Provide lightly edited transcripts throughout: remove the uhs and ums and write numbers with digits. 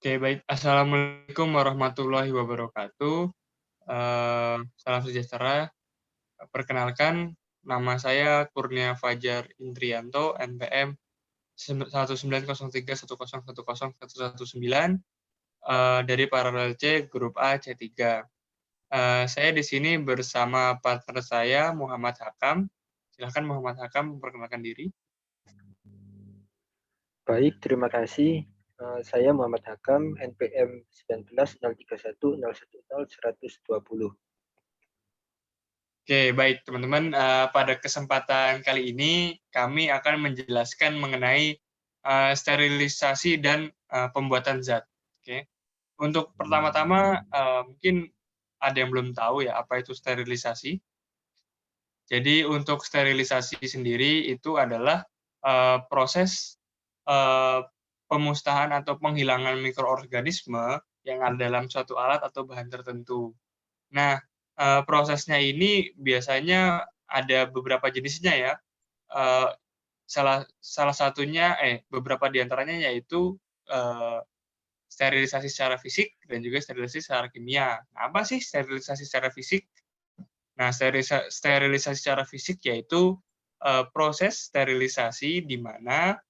Oke, baik. Assalamualaikum warahmatullahi wabarakatuh. Salam sejahtera. Perkenalkan, nama saya Kurnia Fajar Indrianto, NPM 19031010119 dari Paralel C, Grup A, C3. Saya di sini bersama partner saya, Muhammad Hakam. Silahkan Muhammad Hakam memperkenalkan diri. Baik, terima kasih. Saya Muhammad Hakam, NPM 190310100120. Oke, baik teman-teman. Pada kesempatan kali ini kami akan menjelaskan mengenai sterilisasi dan pembuatan zat. Oke. Untuk pertama-tama mungkin ada yang belum tahu ya apa itu sterilisasi. Jadi untuk sterilisasi sendiri itu adalah proses pemusnahan atau penghilangan mikroorganisme yang ada dalam suatu alat atau bahan tertentu. Nah, prosesnya ini biasanya ada beberapa jenisnya ya. Eee, salah satunya beberapa di antaranya yaitu, sterilisasi secara fisik dan juga sterilisasi secara kimia. Nah, apa sih sterilisasi secara fisik? Nah, sterilisasi secara fisik yaitu, proses sterilisasi di mana,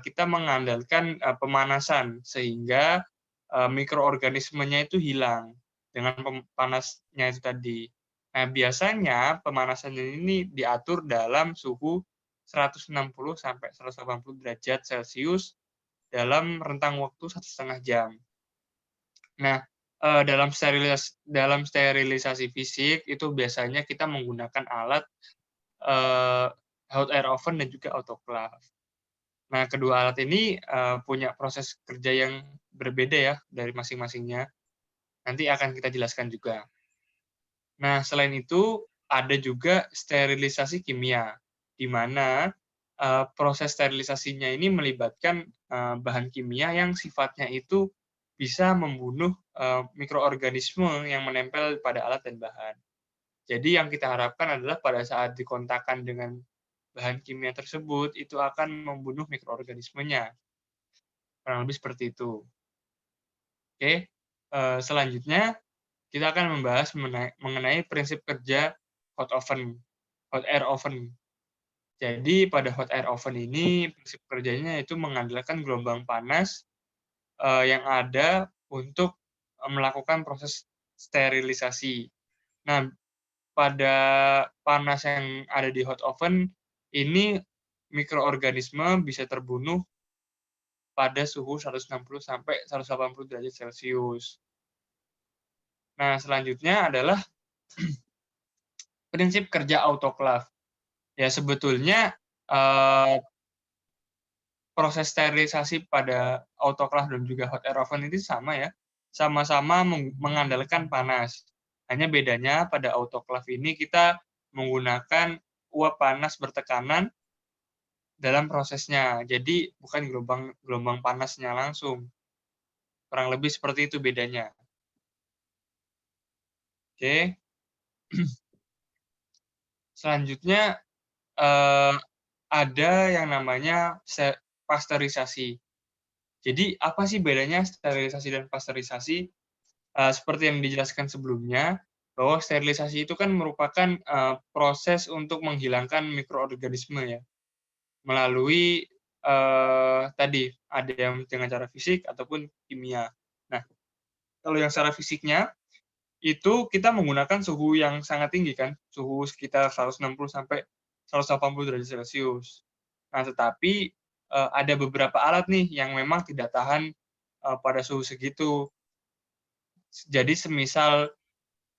kita mengandalkan, pemanasan sehingga, mikroorganismenya itu hilang dengan panasnya itu tadi. Nah, biasanya pemanasan ini diatur dalam suhu 160 sampai 180 derajat Celcius dalam rentang waktu 1,5 jam. Nah, dalam sterilisasi fisik itu biasanya kita menggunakan alat, eee, hot air oven dan juga autoclave. Nah, kedua alat ini, punya proses kerja yang berbeda ya dari masing-masingnya, nanti akan kita jelaskan juga. Nah, selain itu ada juga sterilisasi kimia, di mana, proses sterilisasinya ini melibatkan, bahan kimia yang sifatnya itu bisa membunuh, mikroorganisme yang menempel pada alat dan bahan. Jadi yang kita harapkan adalah pada saat dikontakkan dengan bahan kimia tersebut, itu akan membunuh mikroorganismenya, kurang lebih seperti itu. Oke, selanjutnya kita akan membahas mengenai prinsip kerja hot air oven. Jadi pada hot air oven ini prinsip kerjanya itu mengandalkan gelombang panas yang ada untuk melakukan proses sterilisasi. Nah, pada panas yang ada di hot oven ini mikroorganisme bisa terbunuh pada suhu 160 sampai 180 derajat Celcius. Nah, selanjutnya adalah prinsip kerja autoclave. Ya, sebetulnya proses sterilisasi pada autoclave dan juga hot air oven ini sama ya, sama-sama mengandalkan panas. Hanya bedanya pada autoclave ini kita menggunakan uap panas bertekanan dalam prosesnya. Jadi bukan gelombang panasnya langsung. Kurang lebih seperti itu bedanya. Oke. Selanjutnya ada yang namanya pasteurisasi. Jadi apa sih bedanya sterilisasi dan pasteurisasi? Seperti yang dijelaskan sebelumnya, bahwa sterilisasi itu kan merupakan, proses untuk menghilangkan mikroorganisme ya, melalui, tadi, ada yang dengan cara fisik ataupun kimia. Nah, kalau yang secara fisiknya, itu kita menggunakan suhu yang sangat tinggi kan, suhu sekitar 160 sampai 180 derajat Celcius. Nah, tetapi, ada beberapa alat nih yang memang tidak tahan, pada suhu segitu. Jadi semisal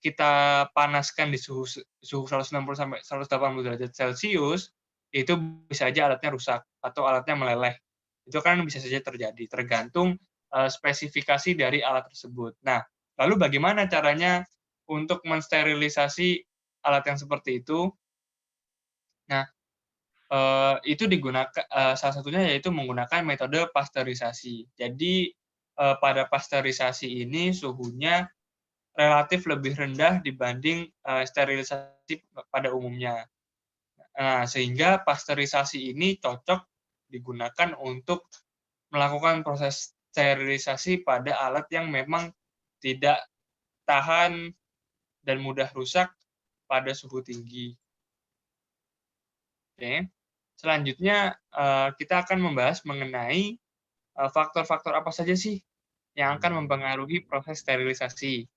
kita panaskan di suhu 160 sampai 180 derajat Celcius, itu bisa aja alatnya rusak atau alatnya meleleh. Itu kan bisa saja terjadi, tergantung, spesifikasi dari alat tersebut. Nah, lalu bagaimana caranya untuk mensterilisasi alat yang seperti itu? Nah, itu salah satunya yaitu menggunakan metode pasteurisasi. Jadi, pada pasteurisasi ini suhunya relatif lebih rendah dibanding, sterilisasi pada umumnya. Nah, sehingga pasteurisasi ini cocok digunakan untuk melakukan proses sterilisasi pada alat yang memang tidak tahan dan mudah rusak pada suhu tinggi. Oke. Selanjutnya kita akan membahas mengenai faktor-faktor apa saja sih yang akan mempengaruhi proses sterilisasi.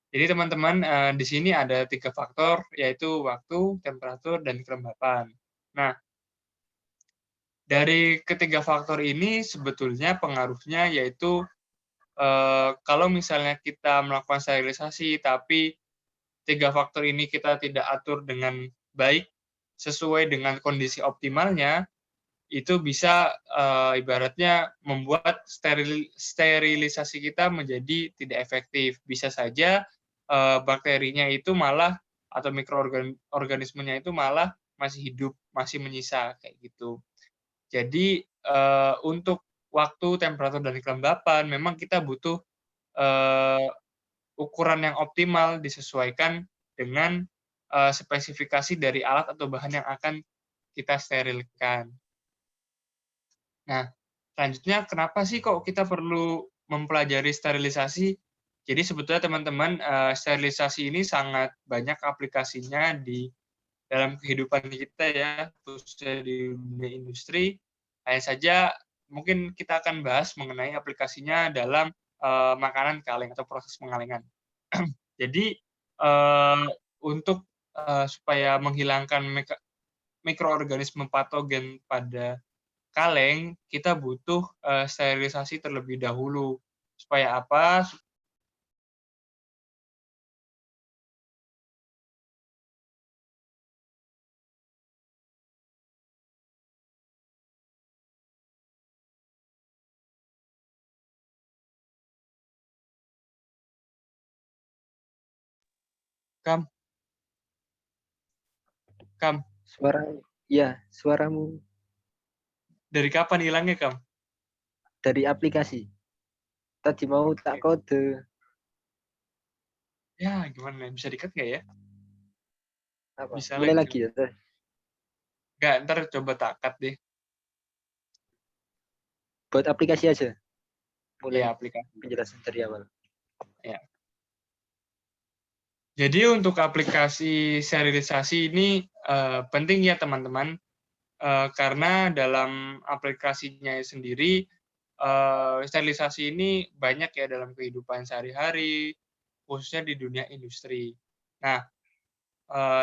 Jadi teman-teman di sini ada 3 faktor, yaitu waktu, temperatur, dan kelembapan. Nah, dari ketiga faktor ini sebetulnya pengaruhnya yaitu kalau misalnya kita melakukan sterilisasi tapi 3 faktor ini kita tidak atur dengan baik sesuai dengan kondisi optimalnya, itu bisa ibaratnya membuat sterilisasi kita menjadi tidak efektif. Bisa saja bakterinya itu malah atau mikroorganismenya itu malah masih hidup, masih menyisa kayak gitu. Jadi untuk waktu, temperatur, dan kelembapan memang kita butuh ukuran yang optimal disesuaikan dengan spesifikasi dari alat atau bahan yang akan kita sterilkan. Nah, selanjutnya kenapa sih kok kita perlu mempelajari sterilisasi? Jadi sebetulnya teman-teman, sterilisasi ini sangat banyak aplikasinya di dalam kehidupan kita ya, khususnya di dunia industri. Hanya saja mungkin kita akan bahas mengenai aplikasinya dalam makanan kaleng atau proses pengalengan. Jadi untuk supaya menghilangkan mikroorganisme patogen pada kaleng, kita butuh sterilisasi terlebih dahulu. Supaya apa? Kam, Kam, Suaramu dari kapan hilangnya, Kam? dari aplikasi. Tadi mau tak kode. Ya, gimana? Bisa dikat nggak ya? Apa? Bisa Mulai lagi. lagi ya. Nggak, ntar coba tak cut deh. Buat aplikasi aja. Mulai Ya, aplikasi. penjelasan dari awal. Ya. Jadi untuk aplikasi sterilisasi ini penting ya teman-teman, karena dalam aplikasinya sendiri sterilisasi ini banyak ya dalam kehidupan sehari-hari, khususnya di dunia industri. Nah,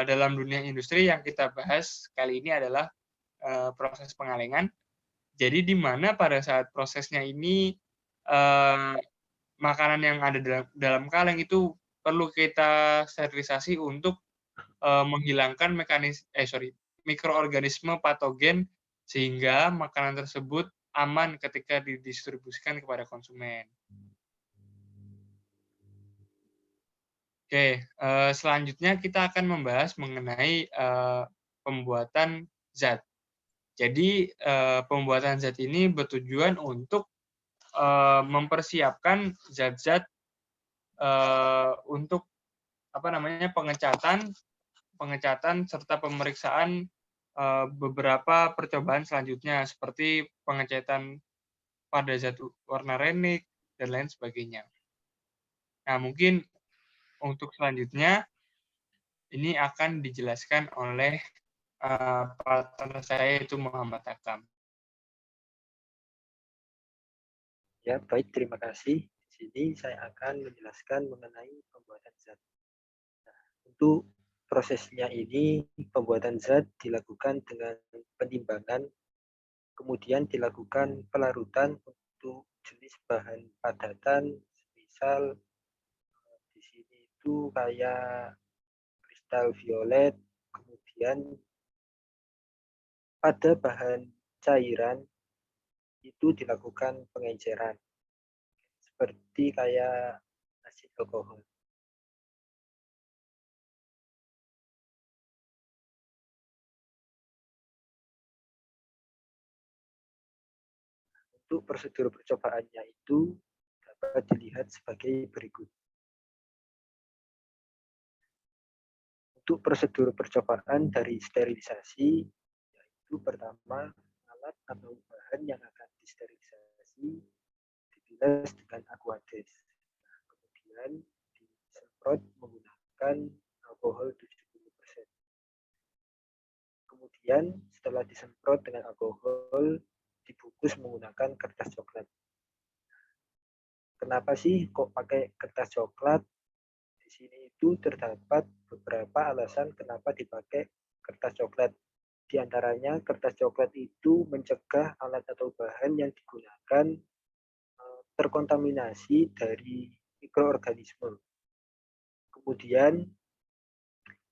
dalam dunia industri yang kita bahas kali ini adalah proses pengalengan. Jadi di mana pada saat prosesnya ini makanan yang ada dalam kaleng itu perlu kita sterilisasi untuk menghilangkan mikroorganisme patogen sehingga makanan tersebut aman ketika didistribusikan kepada konsumen. Oke, selanjutnya kita akan membahas mengenai pembuatan zat. Jadi pembuatan zat ini bertujuan untuk mempersiapkan zat-zat untuk pengecatan serta pemeriksaan beberapa percobaan selanjutnya seperti pengecatan pada zat warna renik dan lain sebagainya. Nah, mungkin untuk selanjutnya ini akan dijelaskan oleh partner saya yaitu Muhammad Akam. Ya, baik, terima kasih. Di sini saya akan menjelaskan mengenai pembuatan zat. Nah, untuk prosesnya ini, pembuatan zat dilakukan dengan penimbangan, kemudian dilakukan pelarutan untuk jenis bahan padatan, misal di sini itu kayak kristal violet, kemudian pada bahan cairan itu dilakukan pengenceran seperti kayak asid alkohol. Untuk prosedur percobaannya itu dapat dilihat sebagai berikut. Untuk prosedur percobaan dari sterilisasi, yaitu pertama, alat atau bahan yang akan disterilisasi stabiles dengan Aquades. Kemudian disemprot menggunakan alkohol 70%. Kemudian setelah disemprot dengan alkohol, dibungkus menggunakan kertas coklat. Kenapa sih kok pakai kertas coklat? Di sini itu terdapat beberapa alasan kenapa dipakai kertas coklat. Di antaranya kertas coklat itu mencegah alat atau bahan yang digunakan terkontaminasi dari mikroorganisme. Kemudian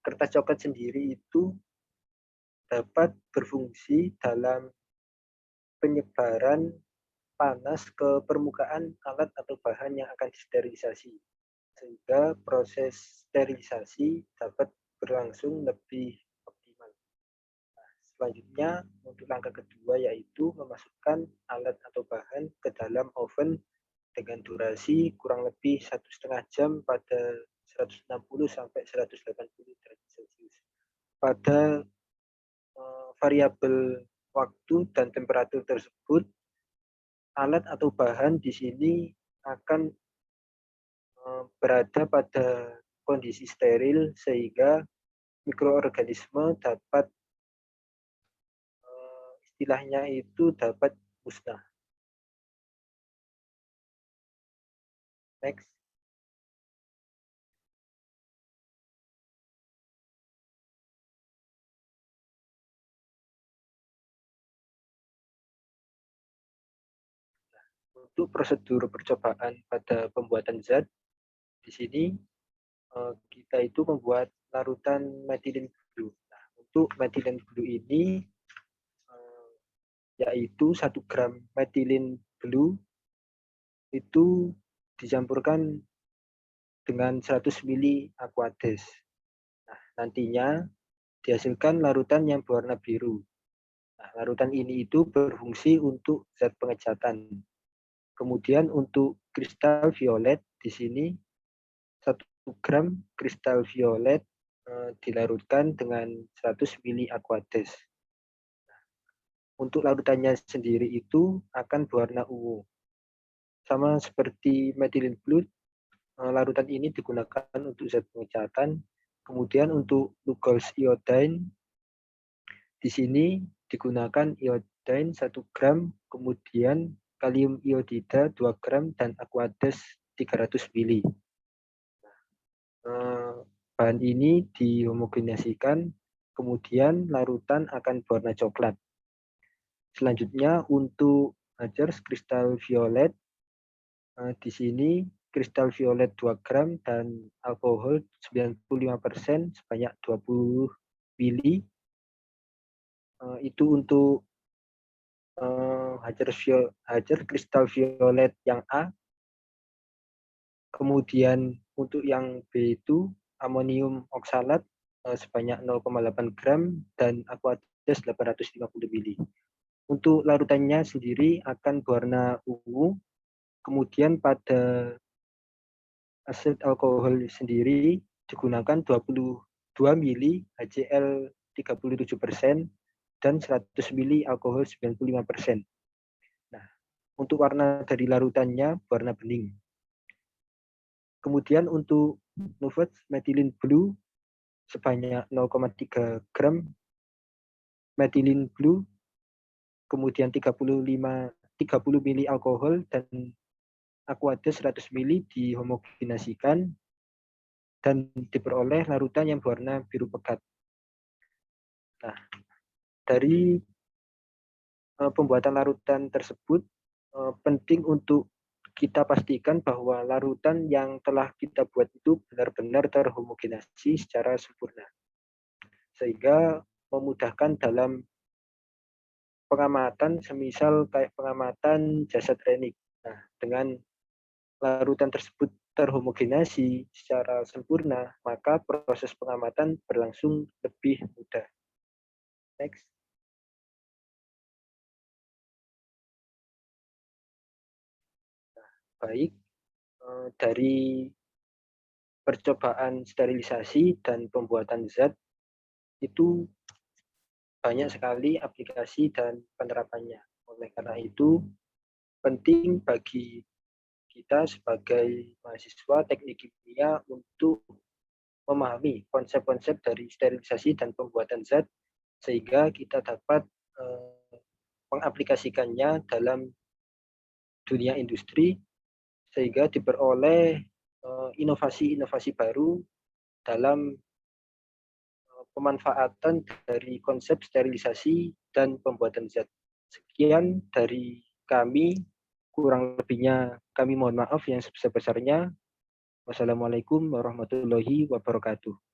kertas coklat sendiri itu dapat berfungsi dalam penyebaran panas ke permukaan alat atau bahan yang akan disterilisasi, sehingga proses sterilisasi dapat berlangsung lebih optimal. Nah, selanjutnya untuk langkah kedua yaitu memasukkan alat atau bahan ke dalam oven dengan durasi kurang lebih 1,5 jam pada 160 sampai 180 derajat Celcius. Pada variabel waktu dan temperatur tersebut, alat atau bahan di sini akan berada pada kondisi steril sehingga mikroorganisme dapat istilahnya itu dapat musnah. Next. Untuk prosedur percobaan pada pembuatan zat, di sini kita itu membuat larutan methylene blue. Nah, untuk methylene blue ini yaitu 1 gram methylene blue itu dicampurkan dengan 100 ml Aquades. Nah, nantinya dihasilkan larutan yang berwarna biru. Nah, larutan ini itu berfungsi untuk zat pengecatan. Kemudian untuk kristal violet di sini 1 gram kristal violet dilarutkan dengan 100 ml Aquades. Untuk larutannya sendiri itu akan berwarna ungu. Sama seperti methylene blue, larutan ini digunakan untuk zat pengecatan. Kemudian untuk Lugol's iodine di sini digunakan iodine 1 gram, kemudian kalium iodida 2 gram dan Aquades 300 ml. Bahan ini dihomogenasikan, kemudian larutan akan berwarna coklat. Selanjutnya untuk Hagers kristal violet, di sini kristal violet 2 gram dan alkohol 95% sebanyak 20 ml. Itu untuk Hagers kristal violet yang A. Kemudian untuk yang B itu amonium oksalat sebanyak 0,8 gram dan Aquades 850 ml. Untuk larutannya sendiri akan berwarna ungu. Kemudian pada aset alkohol sendiri digunakan 22 ml HCl 37% dan 100 ml alkohol 95%. Nah, untuk warna dari larutannya warna bening. Kemudian untuk Nouveau methylene blue sebanyak 0,3 gram methylene blue, kemudian 30 ml alkohol dan Aquades 100 ml dihomogenasikan dan diperoleh larutan yang berwarna biru pekat. Nah, dari pembuatan larutan tersebut penting untuk kita pastikan bahwa larutan yang telah kita buat itu benar-benar terhomogenasi secara sempurna, sehingga memudahkan dalam pengamatan, semisal kayak pengamatan jasad renik. Nah, dengan larutan tersebut terhomogenasi secara sempurna, maka proses pengamatan berlangsung lebih mudah. Next. Nah, baik, dari percobaan sterilisasi dan pembuatan zat itu banyak sekali aplikasi dan penerapannya. Oleh karena itu, penting bagi kita sebagai mahasiswa teknik kimia untuk memahami konsep-konsep dari sterilisasi dan pembuatan zat sehingga kita dapat mengaplikasikannya dalam dunia industri sehingga diperoleh inovasi-inovasi baru dalam pemanfaatan dari konsep sterilisasi dan pembuatan zat. Sekian dari kami, kurang lebihnya kami mohon maaf yang sebesar-besarnya. Wassalamualaikum warahmatullahi wabarakatuh.